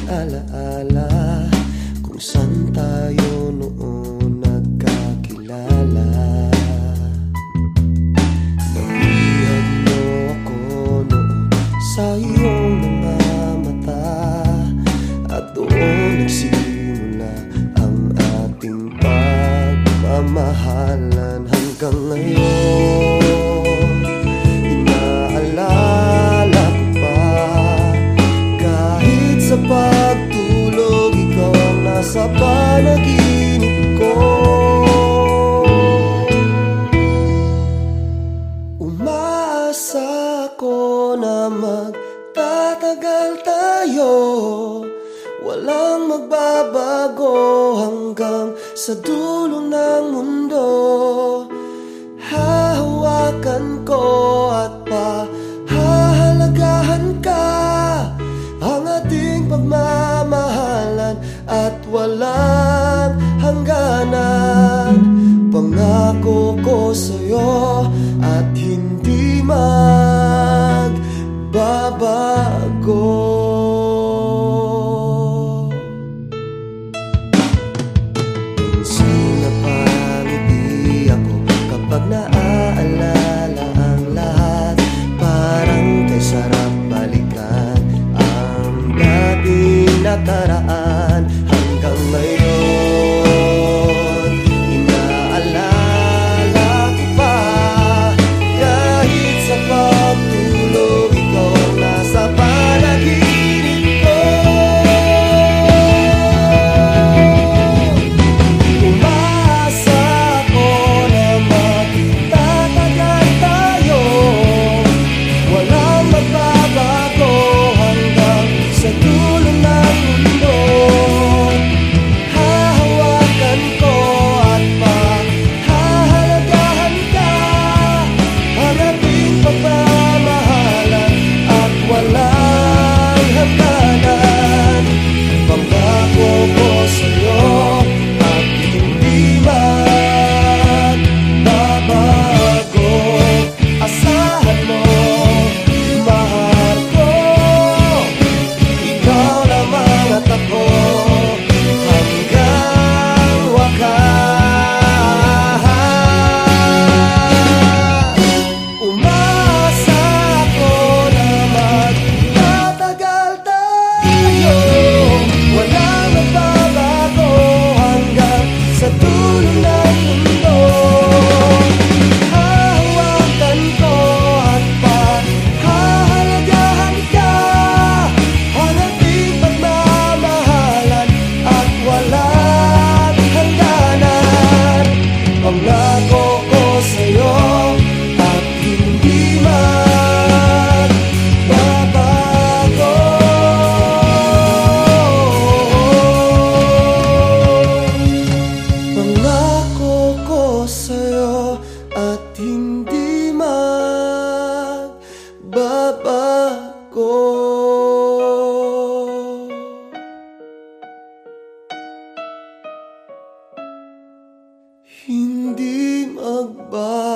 alaala kung saan tayo noon nagkakilala. Nabihag mo ako noon sa iyong mga mata, at doon nagsimula ang ating pagmamahalan hanggang ngayon. Inaalala ko pa, kahit sa pagtulog ikaw ang nasa panaginip ko. Umaasa ko na magtatagal tayo, walang magbabago hanggang sa dulo ng mundo. Hahawakan ko at pahahalagahan ka, ang ating pagmamahalan at walang hangganan. Pangako ko sa'yo at hindi magbabago. Pag naaalala ang lahat, parang kay sarap balikan ang dating nakaraan hanggang ngayon. Inaalala ko pa, kahit sa pagtulog ikaw ang nasa panaginip ko. Umasa ko na magtatagal tayo, walang magbabago hanggang sa dulo ng mundo. Hahawakan ko at pahahalagahan ka, ang ating pagmamahalan at walang hangganan. Pangako ko sa'yo at hindi magbabago. Asahan mo, mahal ko, ikaw lamang at ako hanggang wakas. Umasa ko na magtatagal tayo, walang magbabago hanggang sa dulo ng mundo. Hahawakan ko at pahahalagahan ka, ang ating pagmamahalan at walang hangganan. Pangako ko sa'yo at hindi magbabago. Pangako ko sa'yo at hindi magbabago. Hindi magbabago.